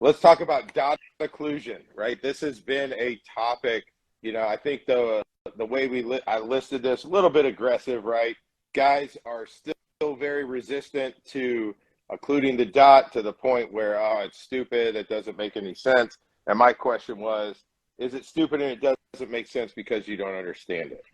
let's talk about dot occlusion, right? This has been a topic, you know, I think the way I listed this, a little bit aggressive, right? Guys are still very resistant to occluding the dot to the point where, oh, it's stupid, it doesn't make any sense. And my question was, is it stupid and it doesn't make sense because you don't understand it?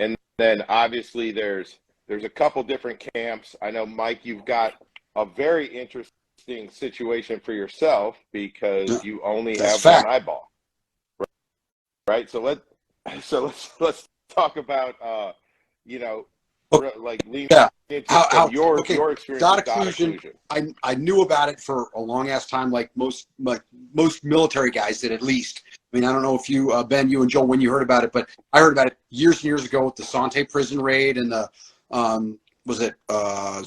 And then obviously there's a couple different camps. I know, Mike, you've got a very interesting situation for yourself because you only have one eyeball, right? So let's talk about you know, like leaning into your experience dot with dot occlusion. occlusion. I knew about it for a long ass time, like most military guys did, at least. I mean, I don't know if you, Ben, you and Joe, when you heard about it, but I heard about it years and years ago with the Sante prison raid and the,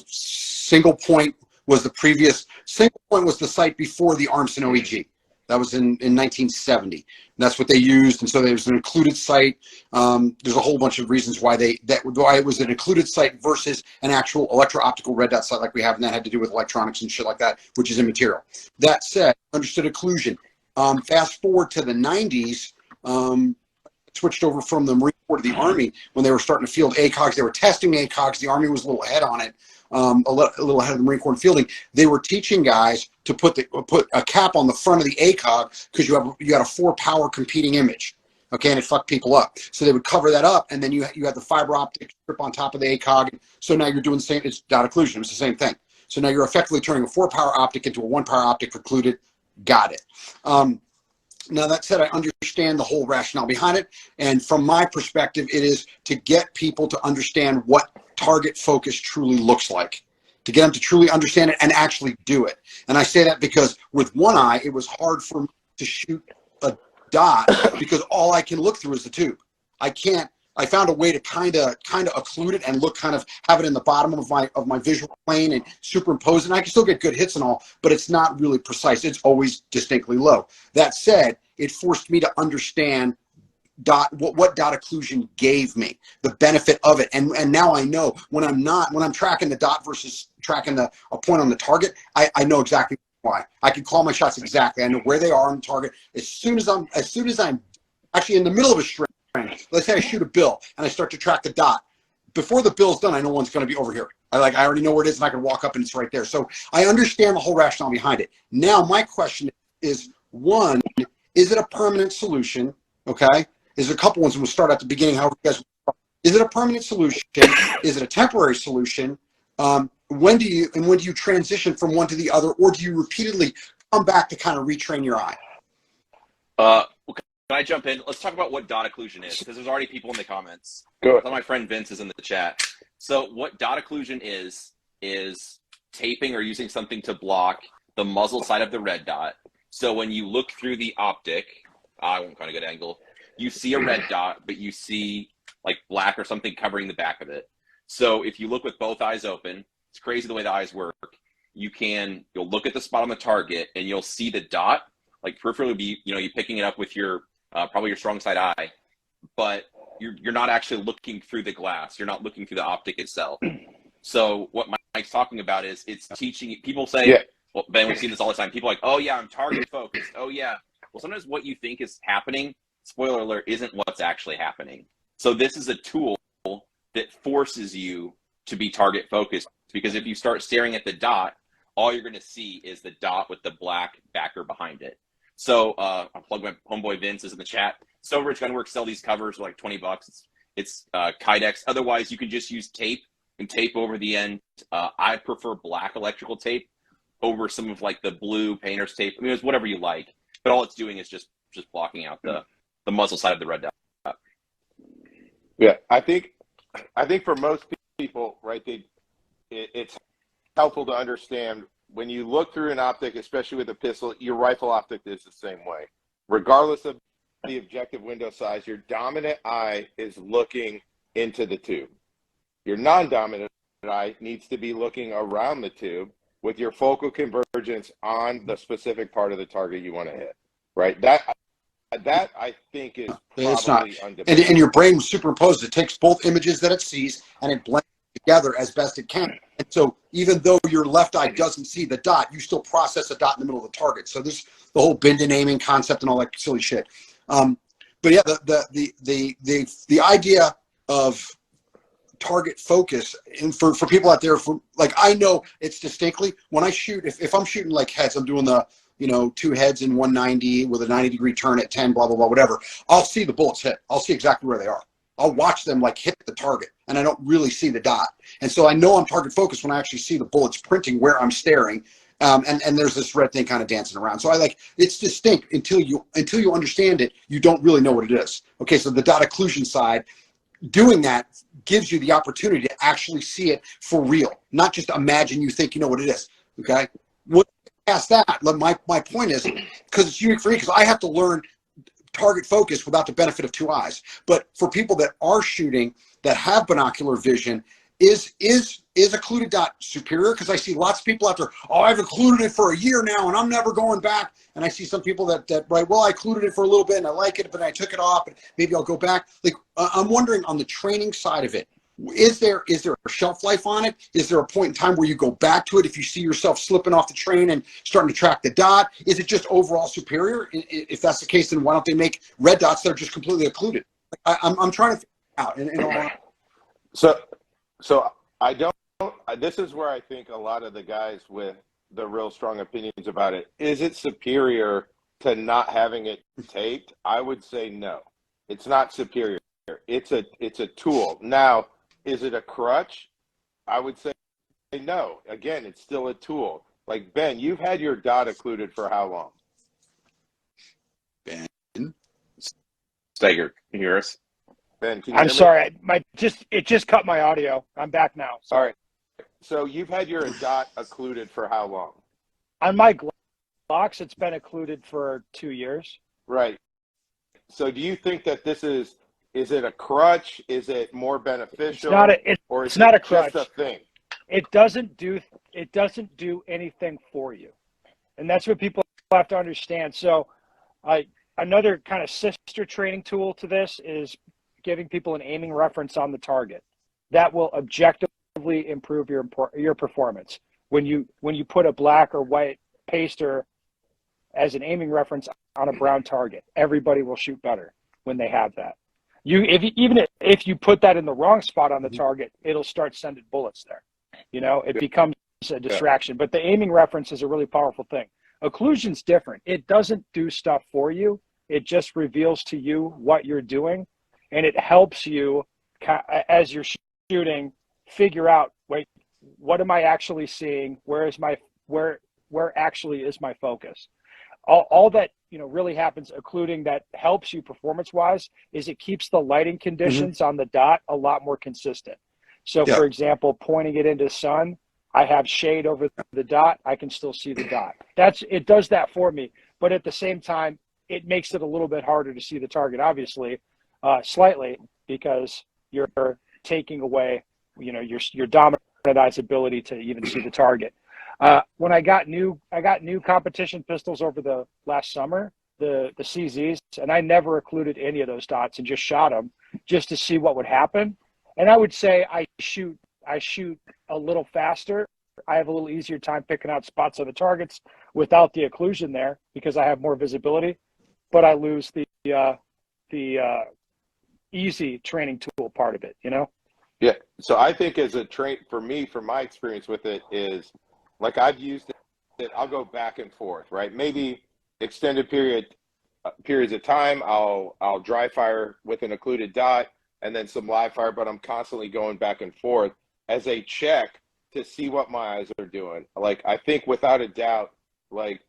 Single Point was the previous, Single Point was the site before the Armson OEG. That was in 1970. That's what they used, and so there was an included site. There's a whole bunch of reasons why why it was an included site versus an actual electro-optical red dot site like we have, and that had to do with electronics and shit like that, which is immaterial. That said, understood occlusion. Fast forward to the 90s, switched over from the Marine Corps to the Army when they were starting to field ACOGs. They were testing ACOGs. The Army was a little ahead on it, a little ahead of the Marine Corps in fielding. They were teaching guys to put a cap on the front of the ACOG because you got a 4-power competing image. Okay, and it fucked people up. So they would cover that up, and then you had the fiber optic strip on top of the ACOG. So now you're doing the same. It's dot occlusion. It's the same thing. So now you're effectively turning a 4-power optic into a 1-power optic occluded. Got it. Now, that said, I understand the whole rationale behind it. And from my perspective, it is to get people to understand what target focus truly looks like, to get them to truly understand it and actually do it. And I say that because with one eye, it was hard for me to shoot a dot because all I can look through is the tube. I found a way to kind of occlude it and have it in the bottom of my visual plane and superimpose it. And I can still get good hits and all, but it's not really precise. It's always distinctly low. That said, it forced me to understand what dot occlusion gave me, the benefit of it. And now I know when I'm tracking the dot versus tracking a point on the target, I know exactly why. I can call my shots exactly. I know where they are on the target. As soon as I'm actually in the middle of a string, let's say I shoot a bill and I start to track the dot. Before the bill's done, I know one's going to be over here. I already know where it is and I can walk up and it's right there. So I understand the whole rationale behind it. Now my question is, one, is it a permanent solution? Okay. There's a couple ones, and we'll start at the beginning. Is it a permanent solution? Is it a temporary solution? When do you transition from one to the other, or do you repeatedly come back to kind of retrain your eye? Can I jump in? Let's talk about what dot occlusion is, because there's already people in the comments. Go ahead. My friend Vince is in the chat. So what dot occlusion is taping or using something to block the muzzle side of the red dot. So when you look through the optic, I won't find a good angle, you see a red dot, but you see like black or something covering the back of it. So if you look with both eyes open, it's crazy the way the eyes work. You'll look at the spot on the target and you'll see the dot, like peripherally be, you picking it up with your, probably your strong side eye, but you're not actually looking through the glass. You're not looking through the optic itself. So what Mike's talking about is it's teaching, people say, yeah. Well, Ben, we've seen this all the time. People are like, oh yeah, I'm target focused. Oh yeah. Well, sometimes what you think is happening, spoiler alert, isn't what's actually happening. So this is a tool that forces you to be target focused, because if you start staring at the dot, all you're going to see is the dot with the black backer behind it. So I'll plug my homeboy Vince is in the chat. Stoeger Gunworks sell these covers for like $20. It's Kydex. Otherwise, you can just use tape and tape over the end. I prefer black electrical tape over some of like the blue painter's tape. I mean, it's whatever you like, but all it's doing is just blocking out the muzzle side of the red dot. Yeah, I think for most people, right, it's helpful to understand when you look through an optic, especially with a pistol, your rifle optic is the same way. Regardless of the objective window size, your dominant eye is looking into the tube. Your non-dominant eye needs to be looking around the tube with your focal convergence on the specific part of the target you want to hit, right? That I think is probably undeniable. And your brain superimposes. It takes both images that it sees and it blends together as best it can. And so even though your left eye doesn't see the dot, you still process a dot in the middle of the target. So this the whole bend and aiming concept and all that silly shit. But yeah, the idea of target focus, and for people out there, like, I know it's distinctly when I shoot, if I'm shooting like heads, I'm doing the, you know, 2 heads in 190 with a 90-degree turn at 10, blah, blah, blah, whatever. I'll see the bullets hit. I'll see exactly where they are. I'll watch them like hit the target, and I don't really see the dot. And so I know I'm target focused when I actually see the bullets printing where I'm staring. And there's this red thing kind of dancing around. So I like, it's distinct until you understand it. You don't really know what it is. Okay, so the dot occlusion side, doing that gives you the opportunity to actually see it for real, not just imagine you think you know what it is. Okay, what past that, my point is, because it's unique for me, because I have to learn target focus without the benefit of 2 eyes. But for people that are shooting that have binocular vision, is occluded dot superior? Because I see lots of people out there, oh, I've occluded it for a year now and I'm never going back. And I see some people that right, well, I occluded it for a little bit and I like it, but I took it off and maybe I'll go back. Like, I'm wondering on the training side of it, is there a shelf life on it? Is there a point in time where you go back to it if you see yourself slipping off the train and starting to track the dot? Is it just overall superior? If that's the case, then why don't they make red dots that are just completely occluded? I'm trying to figure out. So I don't. This is where I think a lot of the guys with the real strong opinions about it. Is it superior to not having it taped? I would say no. It's not superior. It's a tool. Now, is it a crutch? I would say no. Again, it's still a tool. Like, Ben, you've had your dot occluded for how long? Ben, Stoeger, can you hear us? Ben, can you I'm hear me? sorry. It just cut my audio. I'm back now. All right. So you've had your dot occluded for how long? On my Glocks, it's been occluded for 2 years. Right. So do you think that this is it a crutch? Is it more beneficial? It's not a crutch. Just a thing? It doesn't do anything for you. And that's what people have to understand. So another kind of sister training tool to this is giving people an aiming reference on the target. That will objectively improve your performance. When you put a black or white paster as an aiming reference on a brown target, everybody will shoot better when they have that. Even if you put that in the wrong spot on the target, it'll start sending bullets there. You know, it becomes a distraction. But the aiming reference is a really powerful thing. Occlusion's different. It doesn't do stuff for you. It just reveals to you what you're doing, and it helps you as you're shooting figure out, wait, what am I actually seeing? Where actually is my focus? All that, you know, really happens occluding that helps you performance wise is it keeps the lighting conditions on the dot a lot more consistent. So for example, pointing it into sun, I have shade over the dot, I can still see the dot. It does that for me, but at the same time, it makes it a little bit harder to see the target, obviously, slightly, because you're taking away, you know, your dominant eye's ability to even see the target. When I got new competition pistols over the last summer, the CZs, and I never occluded any of those dots and just shot them just to see what would happen. And I would say I shoot a little faster. I have a little easier time picking out spots on the targets without the occlusion there because I have more visibility, but I lose the easy training tool part of it, you know? Yeah. So I think as a from my experience with it is, like, I've used it, I'll go back and forth, right? Maybe extended periods of time, I'll dry fire with an occluded dot and then some live fire, but I'm constantly going back and forth as a check to see what my eyes are doing. Like, I think without a doubt, like,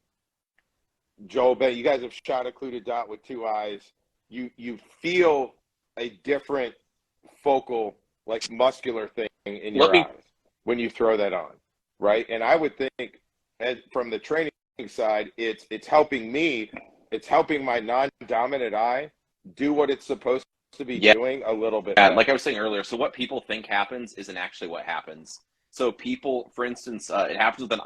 Joel, Ben, you guys have shot occluded dot with 2 eyes. You feel a different focal, like, muscular thing in your eyes when you throw that on, right? And I would think, from the training side, it's helping me. It's helping my non-dominant eye do what it's supposed to be doing a little bit better. Like I was saying earlier, so what people think happens isn't actually what happens. So people, for instance, it happens with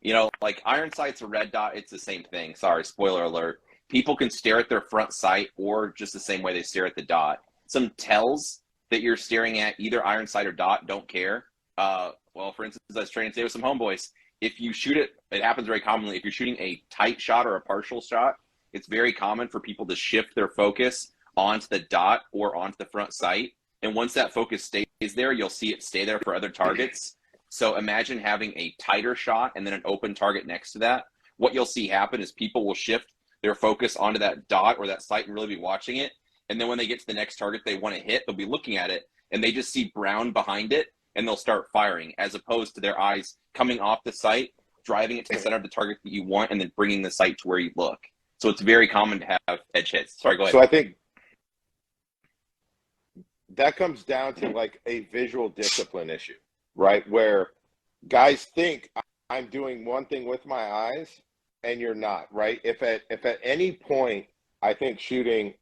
you know, like iron sight's a red dot, it's the same thing. Sorry, spoiler alert. People can stare at their front sight or just the same way they stare at the dot. Some tells that you're staring at, either iron sight or dot, don't care. Well, for instance, I was training today with some homeboys. If you shoot it, it happens very commonly. If you're shooting a tight shot or a partial shot, it's very common for people to shift their focus onto the dot or onto the front sight. And once that focus stays there, you'll see it stay there for other targets. So imagine having a tighter shot and then an open target next to that. What you'll see happen is people will shift their focus onto that dot or that sight and really be watching it. And then when they get to the next target they want to hit, they'll be looking at it and they just see brown behind it and they'll start firing, as opposed to their eyes coming off the sight, driving it to the center of the target that you want, and then bringing the sight to where you look. So it's very common to have edge hits. Sorry, go ahead. So I think that comes down to like a visual discipline issue, right? Where guys think I'm doing one thing with my eyes and you're not, right? If at any point, I think shooting,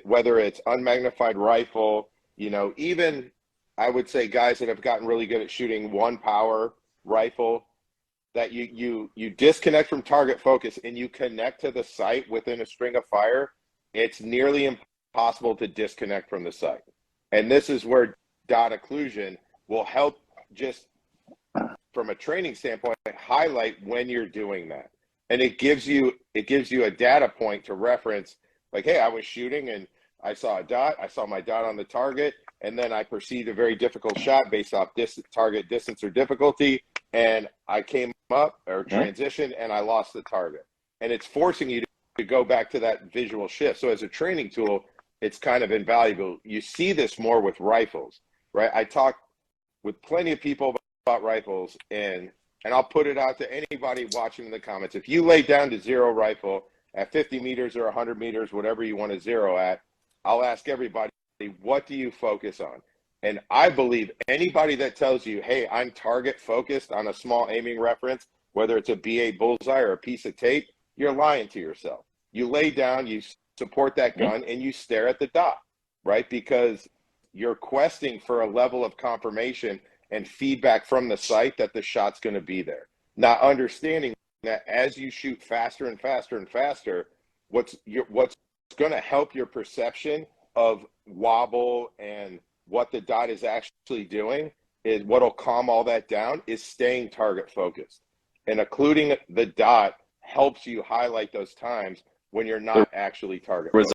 whether it's unmagnified rifle, you know, even I would say guys that have gotten really good at shooting one power rifle, that you disconnect from target focus and you connect to the sight within a string of fire, it's nearly impossible to disconnect from the sight. And this is where dot occlusion will help, just from a training standpoint, highlight when you're doing that. And it gives you a data point to reference, like, hey, I was shooting and I saw a dot, I saw my dot on the target, and then I perceived a very difficult shot based off target distance or difficulty, and I came up or transitioned and I lost the target. And it's forcing you to go back to that visual shift. So as a training tool, it's kind of invaluable. You see this more with rifles, right? I talk with plenty of people about rifles, and I'll put it out to anybody watching in the comments. If you lay down to zero rifle at 50 meters or 100 meters, whatever you want to zero at, I'll ask everybody, what do you focus on? And I believe anybody that tells you, hey, I'm target focused on a small aiming reference, whether it's a BA bullseye or a piece of tape, you're lying to yourself. You lay down, you support that gun, and you stare at the dot, right? Because you're questing for a level of confirmation and feedback from the sight that the shot's going to be there. Not understanding that as you shoot faster and faster and faster, what's going to help your perception of wobble and what the dot is actually doing, is what'll calm all that down, is staying target focused. And occluding the dot helps you highlight those times when you're not actually target focused.